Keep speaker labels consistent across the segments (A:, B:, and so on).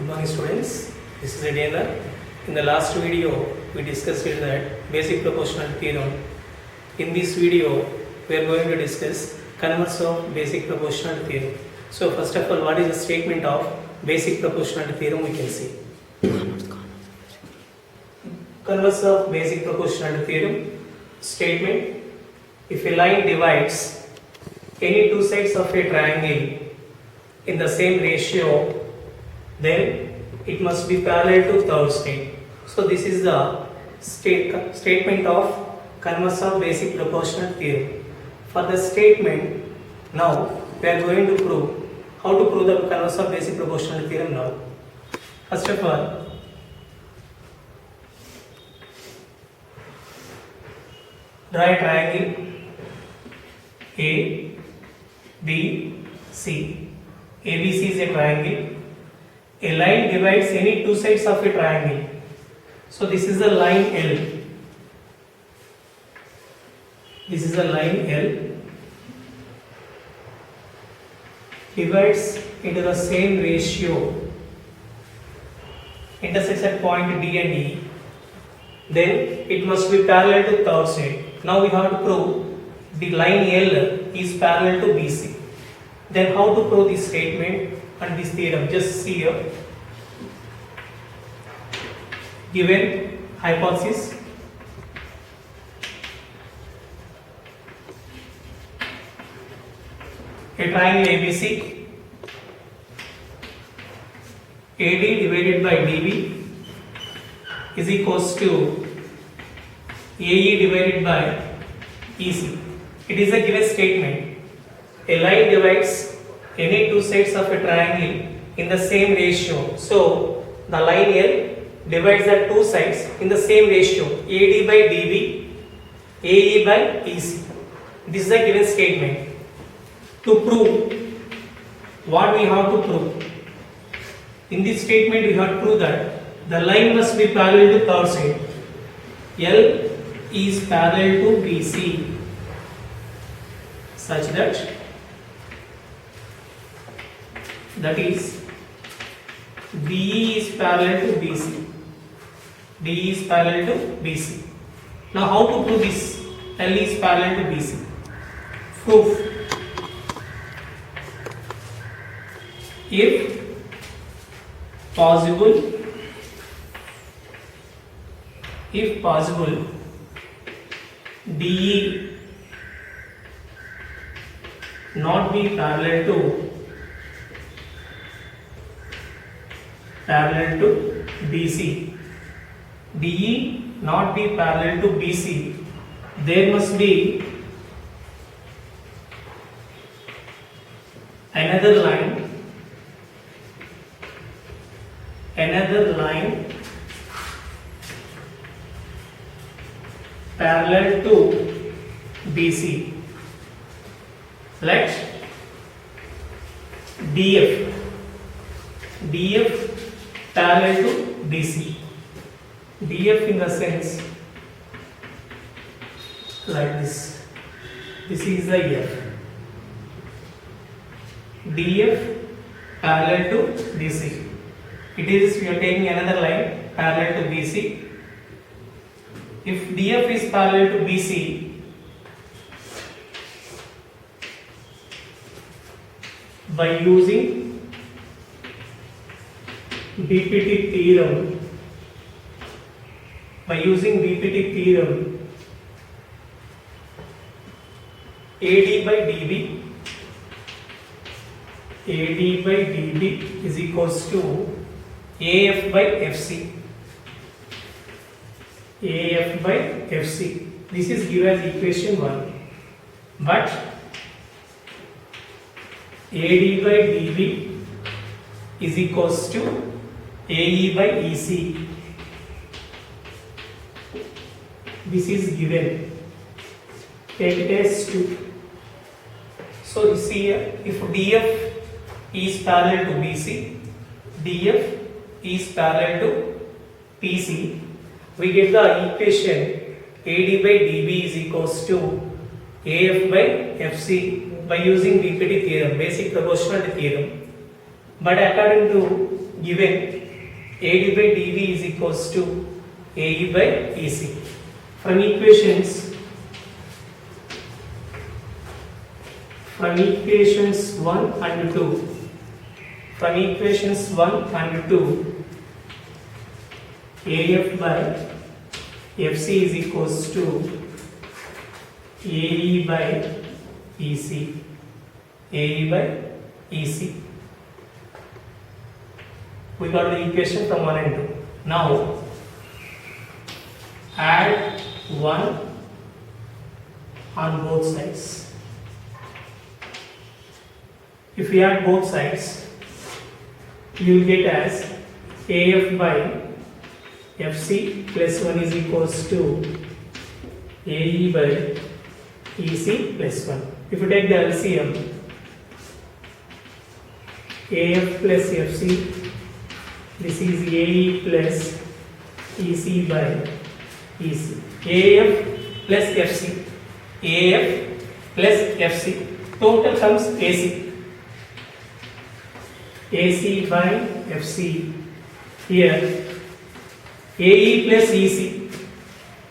A: morning students, this is Adela. In the last video we discussed that basic proportional theorem. In this video we are going to discuss converse of basic proportional theorem. So first of all, what is the statement of basic proportional theorem we can see. Converse of basic proportional theorem statement: if a line divides any two sides of a triangle in the same ratio, then it must be parallel to third state. So this is the statement of converse of basic proportional theorem. For the statement, now we are going to prove how to prove the converse of basic proportional theorem now. First of all, draw a triangle A, B, C. ABC is a triangle. A line divides any two sides of a triangle. So this is the line L. This is the line L. Divides into the same ratio. Intersects at point D and E. Then it must be parallel to third side. Now we have to prove the line L is parallel to BC. Then how to prove this statement and this theorem? Just see here. Given hypothesis, a triangle ABC, AD divided by DB is equals to AE divided by EC. It is a given statement. A line divides any two sides of a triangle in the same ratio. So the line L divides the two sides in the same ratio, AD by DB, AE by EC. This is a given statement. To prove, what we have to prove? In this statement we have to prove that the line must be parallel to third side. L is parallel to BC such that is BE is parallel to BC. DE is parallel to BC. Now how to prove this? L is parallel to BC. Proof: if possible, DE not be parallel to BC, DE not be parallel to BC, there must be another line parallel to BC. Let DF parallel to BC. DF in the sense like this. This is the F. DF parallel to BC. It is, we are taking another line parallel to BC. If DF is parallel to BC, by using BPT theorem, AD by DB is equals to AF by FC. AF by FC. This is given as equation 1. But AD by DB is equals to AE by EC. This is given. Take it as 2. So you see here, if DF is parallel to BC, DF is parallel to PC, we get the equation AD by DB is equals to AF by FC by using BPT theorem, basic proportionality theorem. But according to given AD by DV is equals to AE by EC. From equations 1 and 2, from equations 1 and 2, AF by FC is equals to AE by EC. AE by EC. We got the equation from 1 and 2. Now add 1 on both sides. If we add both sides, you will get as AF by FC plus 1 is equals to AE by EC plus 1. If you take the LCM, AF plus FC, this is AE plus EC by EC. AF plus FC. AF plus FC. Total comes AC. AC by FC. Here AE plus EC.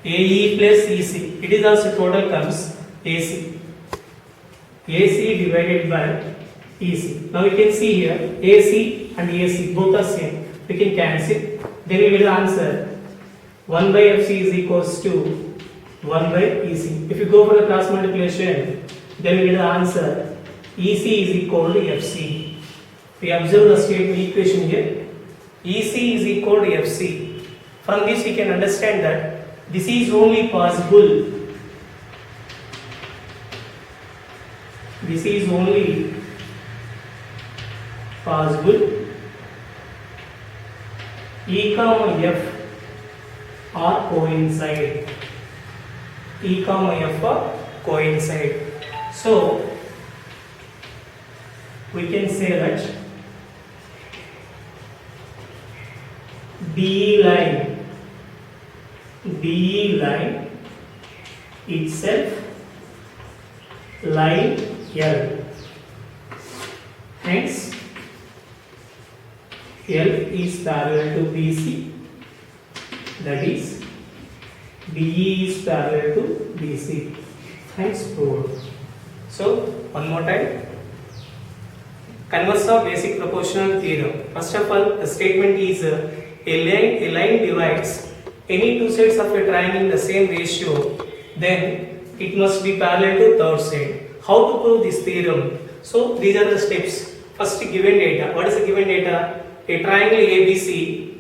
A: AE plus EC. It is also total comes AC. AC divided by EC. Now we can see here AC and AC both are same. We can cancel. Then we will answer 1 by FC is equals to 1 by EC. If you go for the cross multiplication, then we get the answer EC is equal to FC. We observe the statement equation here. EC is equal to FC. From this we can understand that this is only possible. This is only possible E comma F are coincide. E comma F are coincide. So we can say that DE line itself line L. Hence L is parallel to BC, that is DE is parallel to BC. Hence proved. So one more time. Converse of basic proportional theorem. First of all, the statement is a line divides any two sides of a triangle in the same ratio, then it must be parallel to third side. How to prove this theorem? So these are the steps. First, given data. What is the given data? A triangle ABC,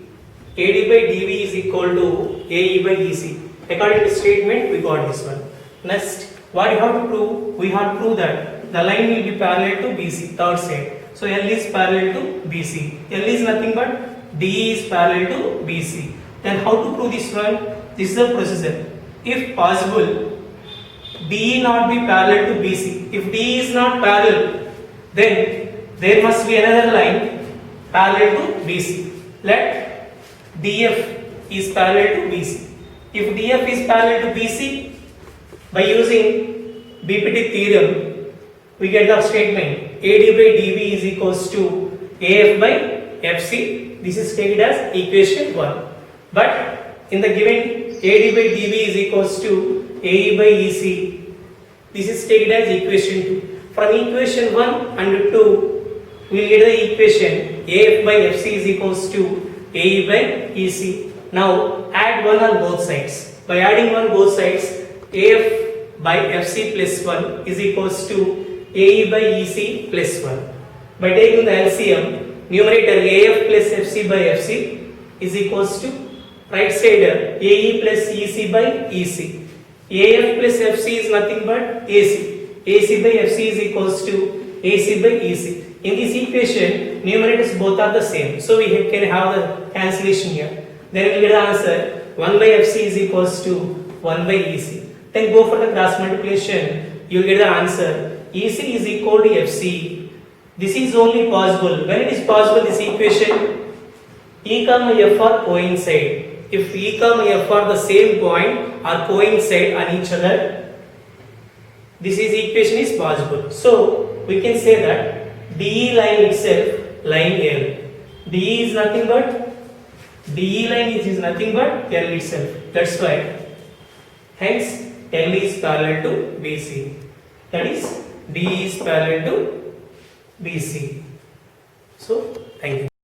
A: AD by DV is equal to AE by EC. According to statement, we got this one. Next, what you have to prove? We have to prove that the line will be parallel to BC, third side. So L is parallel to BC. L is nothing but DE is parallel to BC. Then how to prove this one? This is the procedure. If possible, DE not be parallel to BC. If DE is not parallel, then there must be another line parallel to BC. Let DF is parallel to BC. If DF is parallel to BC, by using BPT theorem, we get the statement AD by DV is equals to AF by FC. This is taken as equation 1. But in the given AD by DV is equals to AE by EC, this is taken as equation 2. From equation 1 and 2, we will get the equation AF by FC is equals to AE by EC. Now add 1 on both sides. By adding 1 on both sides, AF by FC plus 1 is equals to AE by EC plus 1. By taking the LCM, numerator AF plus FC by FC is equals to right side AE plus EC by EC. AF plus FC is nothing but AC. AC by FC is equals to AC by EC. In this equation, numerators both are the same. So we can have the cancellation here. Then we get the answer 1 by FC is equals to 1 by EC. Then go for the cross multiplication. You will get the answer EC is equal to FC. This is only possible. When it is possible, this equation E comma F are coincide. If E comma F are the same point or coincide on each other, this is equation is possible. So we can say that DE line itself line L. DE is nothing but DE line is nothing but L itself. That's why. Hence, L is parallel to BC. That is, DE is parallel to BC. So, thank you.